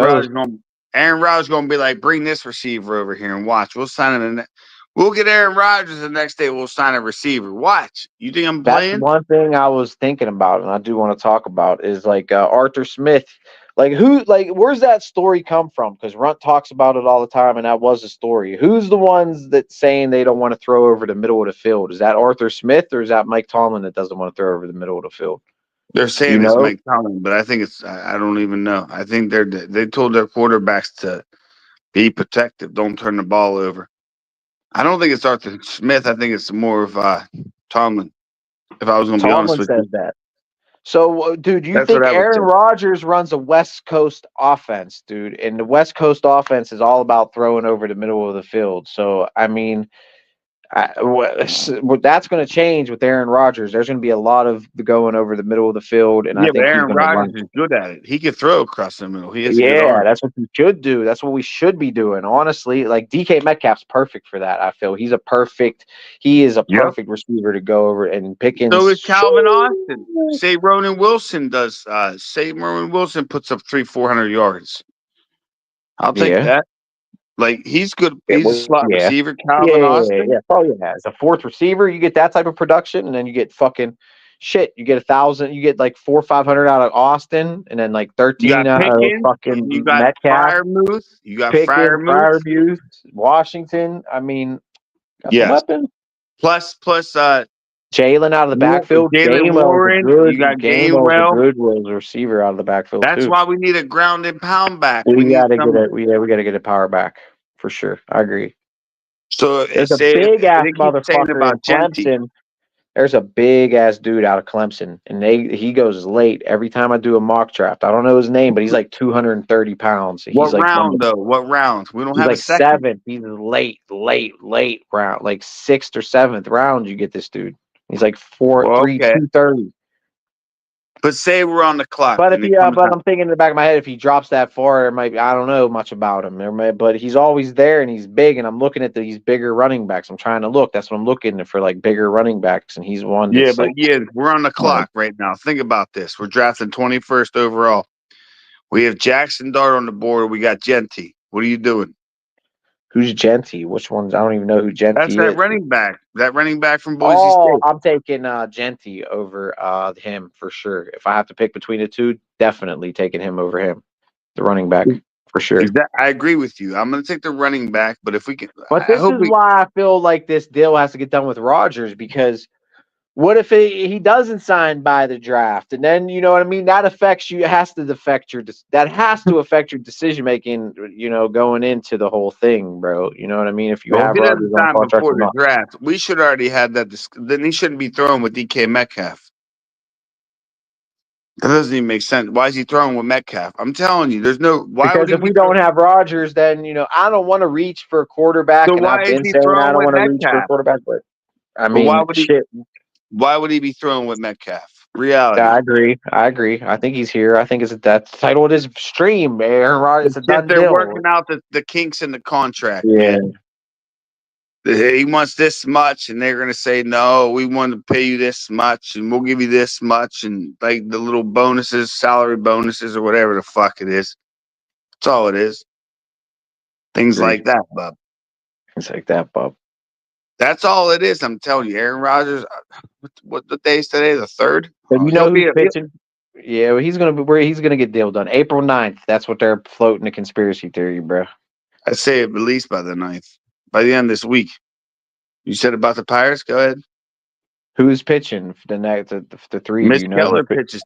Rodgers gonna be like, bring this receiver over here and watch. We'll sign him. We'll get Aaron Rodgers the next day. We'll sign a receiver. Watch. You think I'm playing? That's one thing I was thinking about, and I do want to talk about is Arthur Smith. Where's that story come from? Because Runt talks about it all the time, and that was a story. Who's the ones that saying they don't want to throw over the middle of the field? Is that Arthur Smith, or is that Mike Tomlin that doesn't want to throw over the middle of the field? They're saying it's Mike Tomlin, but I think it's I don't even know. I think they told their quarterbacks to be protective, don't turn the ball over. I don't think it's Arthur Smith. I think it's more of Tomlin. If I was going to be honest with you. Tomlin says that. So, dude, do you think Aaron Rodgers runs a West Coast offense, dude? And the West Coast offense is all about throwing over the middle of the field. So, I mean, that's going to change with Aaron Rodgers. There's going to be a lot of going over the middle of the field, and I think Aaron Rodgers is good at it. He can throw across the middle. He has that's what he should do. That's what we should be doing. Honestly, DK Metcalf's perfect for that. I feel he is a perfect receiver to go over and Pickens. So is Calvin Austin. Say Ronan Wilson does. Say Ronan Wilson puts up 300-400 yards. I'll take that. He's good. He's a slot receiver, Calvin Austin. Yeah. Oh, yeah. As a fourth receiver, you get that type of production, and then you get fucking shit. You get 1,000. You get 400 or 500 out of Austin, and then 13 out of fucking you got Metcalf. Freiermuth. You got Freiermuth. Washington. I mean, got some weapons. Plus, Jalen out of the backfield. Jalen Warren. You got Gainwell. Good receiver out of the backfield. That's why we need a ground and pound back. We got to get it. We got to get a power back for sure. I agree. So there's a big ass motherfucker in Clemson. There's a big ass dude out of Clemson, and he goes late every time I do a mock draft. I don't know his name, but he's 230 pounds. He's what round though? What round? We don't have a second. Seventh. He's late round, 6th or 7th round. You get this dude. He's 230. But say we're on the clock. But I'm thinking in the back of my head, if he drops that far, it might be, I don't know much about him. But he's always there and he's big. And I'm looking at these bigger running backs. I'm trying to look. That's what I'm looking for, bigger running backs. And he's one. We're on the clock right now. Think about this. We're drafting 21st overall. We have Jackson Dart on the board. We got Genty. What are you doing? Who's Genty? Which ones? I don't even know who Genty is. That's that running back. That running back from Boise State. I'm taking Genty over him for sure. If I have to pick between the two, definitely taking him over him. The running back for sure. I agree with you. I'm going to take the running back, but if we can. But this is why I feel like this deal has to get done with Rodgers, because what if he doesn't sign by the draft, and then you know what I mean? That affects you. It has to affect your decision making. Going into the whole thing, bro. You know what I mean? If you have Rodgers on contract before the draft, we should already had that. Then he shouldn't be thrown with DK Metcalf. That doesn't even make sense. Why is he throwing with Metcalf? I'm telling you, there's no. Why would Because he if be? we don't have Rodgers, then I don't want to reach for a quarterback, So and why I've is been he saying I throwing don't with want to reach for a Metcalf? quarterback. But I But mean, shit. why would he be throwing with Metcalf? Reality. I agree. I think he's here. I think that's the title of this stream. Aaron Rodgers. It's a It's just done they're deal. working out the kinks in the contract, Yeah. man. He wants this much, and they're gonna say no. We want to pay you this much, and we'll give you this much, and like the little bonuses, salary bonuses, or whatever the fuck it is. That's all it is. Things Agree. like that, bub. It's like that, Bob. That's all it is. I'm telling you, Aaron Rodgers. What the day is today? The 3rd. But you know He'll be. who's pitching? Yeah, well, he's gonna be where he's gonna get deal done. April 9th. That's what they're floating a conspiracy theory, bro. I'd say at least by the 9th, by the end of this week. You said about the Pirates. Go ahead. Who's pitching for the next the three? Do Mitch you know? Keller pitches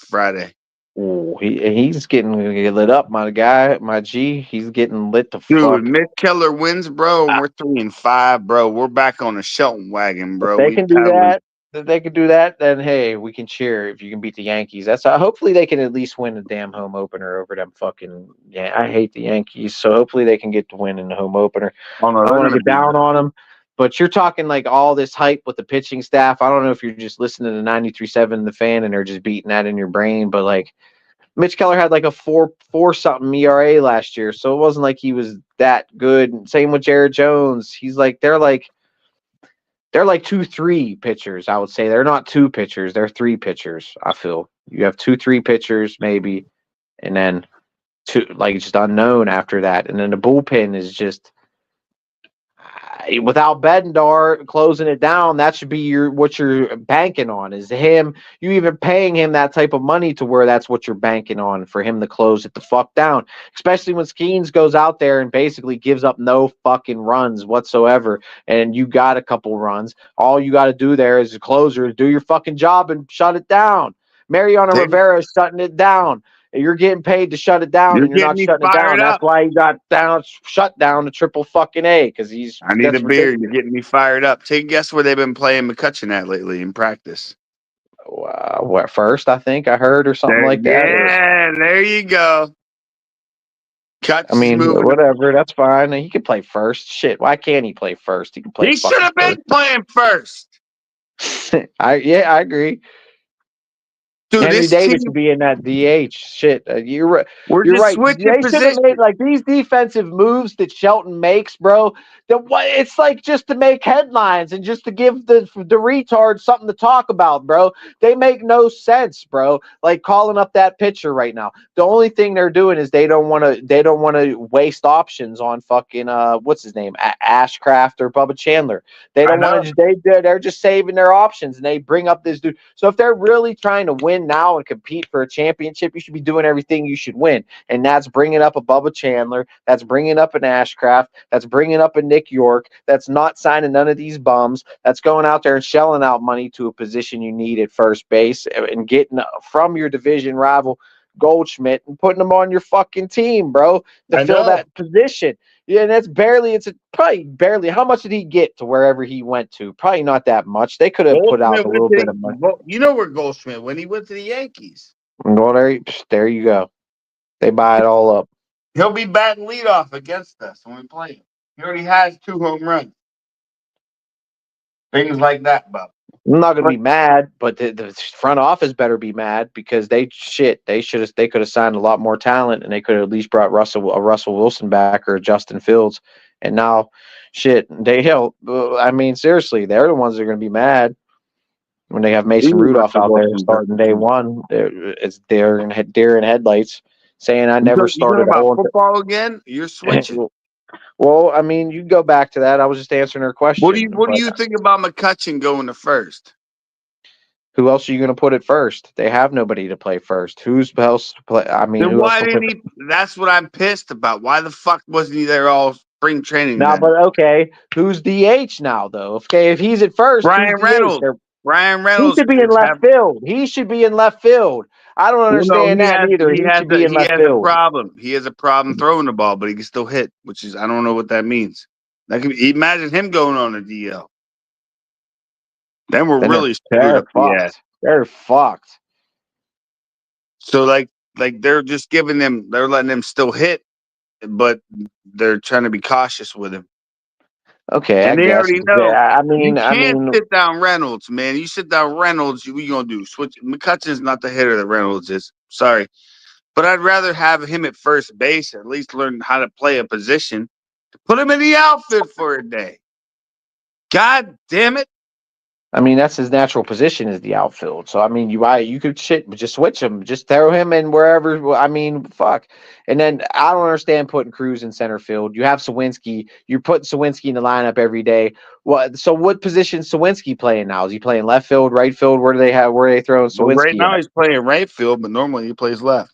Friday. Oh, he's getting lit up, my guy, my G. He's getting lit the Dude, fuck. Mitch Keller wins, bro, and we're 3-5, bro. We're back on the Shelton wagon, If bro. they We can do paddling. that, if they can do that, then hey, we can cheer if you can beat the Yankees. That's hopefully they can at least win the damn home opener over them fucking. Yeah, I hate the Yankees, so hopefully they can get the win in the home opener. Oh no, I don't they're want to gonna get be down good. on them, but you're talking like all this hype with the pitching staff. I don't know if you're just listening to 93.7 The Fan and they're just beating that in your brain, but like Mitch Keller had like a four something ERA last year, so it wasn't like he was that good. And same with Jared Jones. He's like they're like 2-3 pitchers. I would say they're not 2 pitchers; they're 3 pitchers. I feel you have 2-3 pitchers maybe, and then 2 like just unknown after that, and then the bullpen is just without Bednar closing it down. That should be what you're banking on is him. You even paying him that type of money to where that's what you're banking on for him to close it the fuck down. Especially when Skeens goes out there and basically gives up no fucking runs whatsoever, and you got a couple runs. All you got to do there as a closer is do your fucking job and shut it down. Mariano Rivera is shutting it down. You're getting paid to shut it down, You're and you're getting not me shutting it down. fired That's up. why he got shut down to triple fucking A because I need a that's beer. ridiculous. You're getting me fired up. Take a guess where they've been playing McCutcheon at lately in practice. What first? I think I heard or something like that. There you go. I mean, whatever. That's fine. He can play first. Shit, why can't he play first? He can play. He should have been playing first. I agree. Dude, Henry this Davis team, should be in that DH. Shit, you're right. we're You're just right. switching They should have made positions. like these defensive moves that Shelton makes, bro. It's like just to make headlines and just to give the retard something to talk about, bro. They make no sense, bro. Like calling up that pitcher right now. The only thing they're doing is they don't want to waste options on fucking what's his name, Ashcraft or Bubba Chandler. They don't want to. They're just saving their options and they bring up this dude. So if they're really trying to win now and compete for a championship, you should be doing everything you should win. And that's bringing up a Bubba Chandler. That's bringing up an Ashcraft. That's bringing up a Nick York. That's not signing none of these bums. That's going out there and shelling out money to a position you need at first base and getting from your division rival Goldschmidt and putting them on your fucking team, bro, to fill that position. Yeah, and that's probably barely. How much did he get to wherever he went to? Probably not that much. They could have put out a little bit of money. You know where Goldschmidt when he went to the Yankees. Well, there you go. They buy it all up. He'll be batting leadoff against us when we play him. He already has 2 home runs. Things like that, Bob. I'm not gonna be mad, but the front office better be mad because they could have signed a lot more talent and they could have at least brought Russell Wilson back or Justin Fields, and now I mean seriously, they're the ones that are gonna be mad when they have Mason Rudolph out there starting day one. It's deer in headlights saying I never started about football again. You're switching. Well, I mean, you go back to that. I was just answering her question. What do you think about McCutcheon going to first? Who else are you going to put at first? They have nobody to play first. Who's else to play? I mean, why didn't he? That's what I'm pissed about. Why the fuck wasn't he there all spring training? Now, but okay, who's DH now though? Okay, if he's at first, Ryan Reynolds. Ryan Reynolds. He should be in left field. He should be in left field. I don't understand that either. He should be in left field. He has a problem throwing the ball, but he can still hit, which is I don't know what that means. Imagine him going on a DL. Then we're really screwed up the ass. They're fucked. So like they're just giving them, they're letting them still hit, but they're trying to be cautious with him. Okay, I And they guess. already know I you mean, I can't mean, sit down Reynolds, man. You sit down Reynolds, what you gonna do? Switch. McCutcheon's not the hitter that Reynolds is. Sorry, but I'd rather have him at first base, at least learn how to play a position. Put him in the outfield for a day. God damn it! I mean, that's his natural position is the outfield. So I mean, you could just switch him, just throw him in wherever. I mean, fuck. And then I don't understand putting Cruz in center field. You have Sawinski. You're putting Sawinski in the lineup every day. So what position is Sawinski playing now? Is he playing left field, right field? Where are they throwing Well, right Sawinski now at? he's playing right field, but normally he plays left.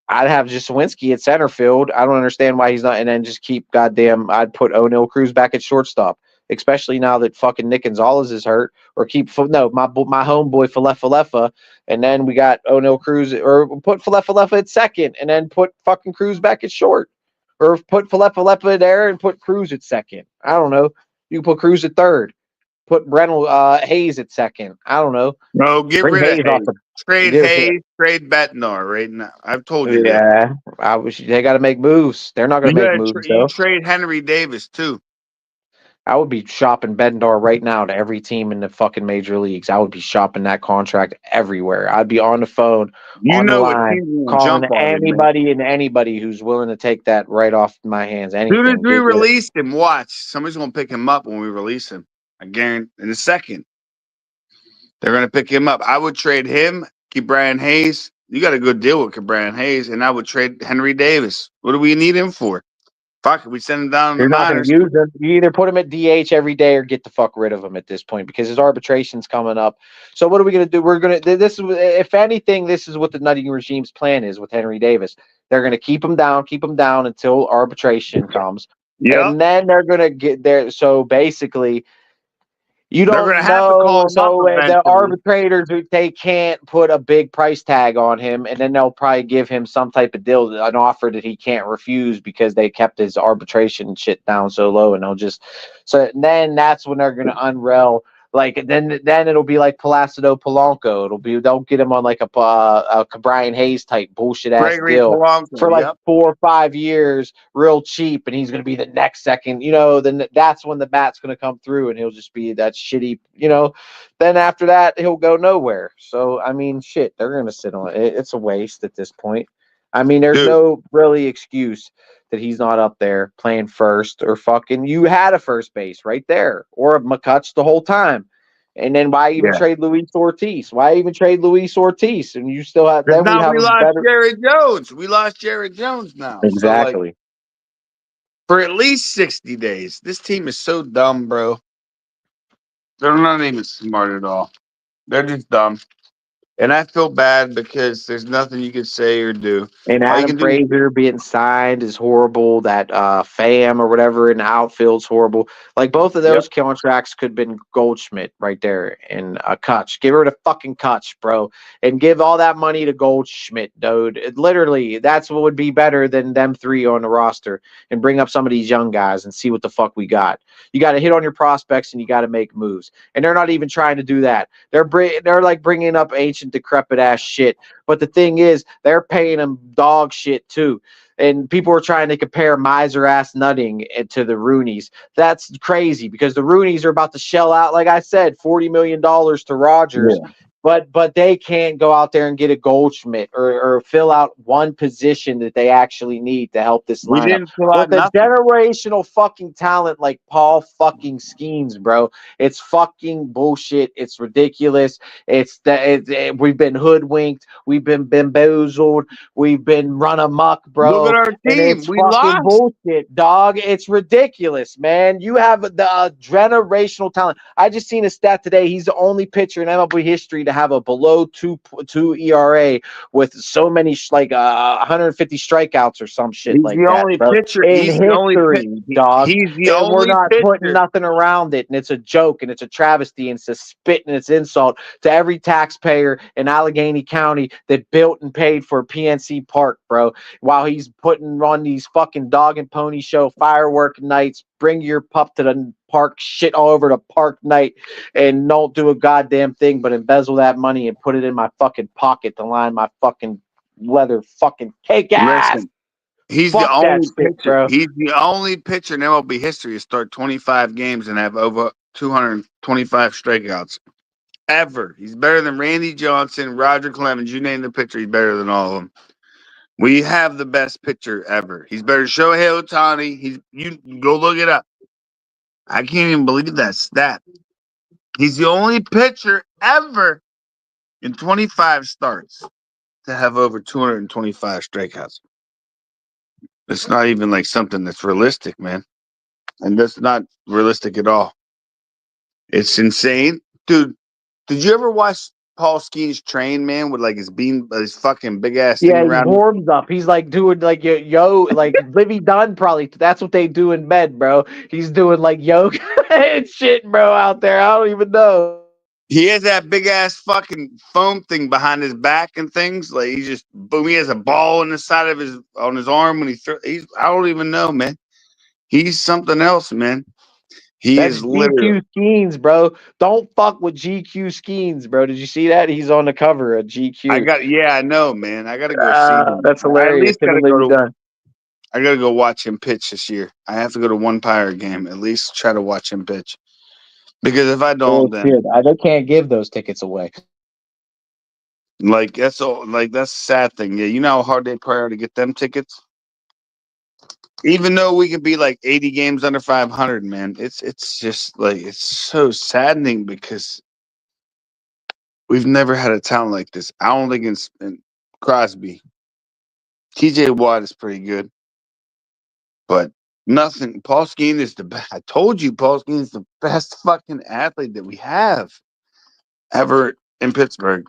I'd have just Sawinski at center field. I don't understand why he's not, and then just keep goddamn. I'd put O'Neal Cruz back at shortstop, especially now that fucking Nick Gonzalez is hurt. Or keep my homeboy Falefa, and then we got O'Neal Cruz, or put Falefa at second, and then put fucking Cruz back at short, or put Falefa there and put Cruz at second. I don't know. You can put Cruz at third. Put Hayes at second. I don't know. No, get Bring rid of Hayes off Hayes. the. Trade Give, Hayes. Trade Bednar right now. I've told you that. yeah, they got to make moves. They're not going to make moves You though. trade Henry Davis too. I would be shopping Bednar right now to every team in the fucking major leagues. I would be shopping that contract everywhere. I'd be on the phone, You on the know what line, teams will calling jump on him, man. anybody who's willing to take that right off my hands. As soon as Anything. we release him, watch. Somebody's gonna pick him up when we release him. I guarantee in a second. They're gonna pick him up. I would trade him, keep Brian Hayes. You got a good deal with Brian Hayes, and I would trade Henry Davis. What do we need him for? Fuck it, we send him down to You're the not going minors. to use him. You either put him at DH every day or get the fuck rid of him at this point because his arbitration's coming up. So what are we going to do? We're going to this is, if anything, this is what the nutting regime's plan is with Henry Davis. They're going to keep him down until arbitration comes, Yep. and then they're going to get there. So basically, you They're don't gonna have to call know. him up So the eventually. arbitrators, they can't put a big price tag on him, and then they'll probably give him some type of deal, an offer that he can't refuse because they kept his arbitration shit down so low, and they'll just. So then that's when they're gonna unrail. Like then it'll be like Placido Polanco. They'll get him on like a Brian Hayes type bullshit ass Gregory deal Polanco, for like yep. 4 or 5 years, real cheap, and he's going to be the next second. Then that's when the bat's going to come through, and he'll just be that shitty. Then after that, he'll go nowhere. So I mean, shit, they're going to sit on it. It's a waste at this point. I mean, there's Dude. no really excuse that he's not up there playing first or fucking. You had a first base right there, or a McCutch the whole time. And then why even trade Luis Ortiz? Why even trade Luis Ortiz? And you still have. Then now we have we a lost better. Jared Jones. We lost Jared Jones now. Exactly. So like, for at least 60 days. This team is so dumb, bro. They're not even smart at all. They're just dumb. And I feel bad because there's nothing you can say or do. And All you Adam can do is Frazier being signed is horrible. That Pham or whatever in the outfield's horrible. Like both of those contracts could have been Goldschmidt right there and Kutch. Give her the fucking Kutch, bro, and give all that money to Goldschmidt, dude. Literally, that's what would be better than them three on the roster. And bring up some of these young guys and see what the fuck we got. You got to hit on your prospects and you got to make moves. And they're not even trying to do that. They're like bringing up ancient decrepit ass shit. But the thing is, they're paying them dog shit too. And people are trying to compare miser ass nutting to the Rooneys. That's crazy because the Rooneys are about to shell out, like I said, $40 million to Rodgers. Yeah. But they can't go out there and get a Goldschmidt or fill out one position that they actually need to help this lineup. didn't fill out With a generational fucking talent like Paul fucking Skeens, bro. It's fucking bullshit. It's ridiculous. We've been hoodwinked. We've been bamboozled. We've been run amok, bro. Look at our team. And it's we fucking lost. bullshit, dog. It's ridiculous, man. You have the generational talent. I just seen a stat today. He's the only pitcher in MLB history to have a below 2 ERA with so many 150 strikeouts or some shit like that. Only pitcher in he's history, the only dog. He's the And only we're not pitcher. putting nothing around it, and it's a joke, and it's a travesty, and it's a spit, and it's insult to every taxpayer in Allegheny County that built and paid for PNC Park, bro. While he's putting on these fucking dog and pony show firework nights, bring your pup to the park shit all over the park night and don't do a goddamn thing but embezzle that money and put it in my fucking pocket to line my fucking leather fucking cake ass. Listen, he's the Fuck that only shit, pitcher. bro. He's the only pitcher in MLB history to start 25 games and have over 225 strikeouts ever. He's better than Randy Johnson, Roger Clemens. You name the pitcher, he's better than all of them. We have the best pitcher ever. He's better than Shohei Ohtani. You go look it up. I can't even believe that stat. He's the only pitcher ever in 25 starts to have over 225 strikeouts. It's not even like something that's realistic, man. And that's not realistic at all. It's insane. Dude, did you ever watch Paul Skeens train, man, with like his fucking big ass thing Yeah, he around him? warms up. He's like doing like like Livy Dunn probably. That's what they do in bed, bro. He's doing like yoga and shit, bro, out there. I don't even know. He has that big ass fucking foam thing behind his back and things. Like he has a ball on the side of his arm when he throws. I don't even know, man. He's something else, man. He That's is literally. GQ Skeens, bro. Don't fuck with GQ Skeens, bro. Did you see that? He's on the cover of GQ. I know, man. I gotta go see him. That's I at hilarious. least Him gotta and go Livy to. Dunn. I gotta go watch him pitch this year. I have to go to one Pirate game at least. Try to watch him pitch because if I don't, then They can't give those tickets away. like that's a sad thing. Yeah, you know how hard they try to get them tickets. Even though we could be like 80 games under 500, man, it's just like it's so saddening because we've never had a talent like this. I don't think it's Crosby. TJ Watt is pretty good, but nothing. Paul Skeens is the best. I told you, Paul Skeens is the best fucking athlete that we have ever in Pittsburgh.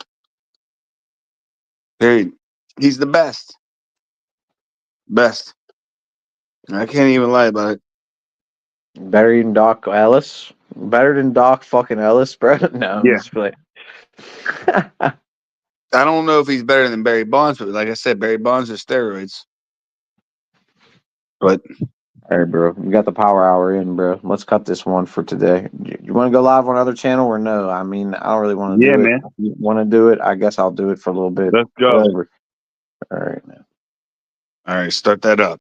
Period. He's the best. Best. I can't even lie about it. Better than Doc Ellis? Better than Doc fucking Ellis, bro? No, I'm Yeah. just playing. I don't know if he's better than Barry Bonds, but like I said, Barry Bonds is steroids. But All right, bro. We got the power hour in, bro. Let's cut this one for today. You want to go live on another channel or no? I mean, I don't really want to yeah, do it. man. If you want to do it? I guess I'll do it for a little bit. Let's go. Whatever. All right, man. All right, start that up.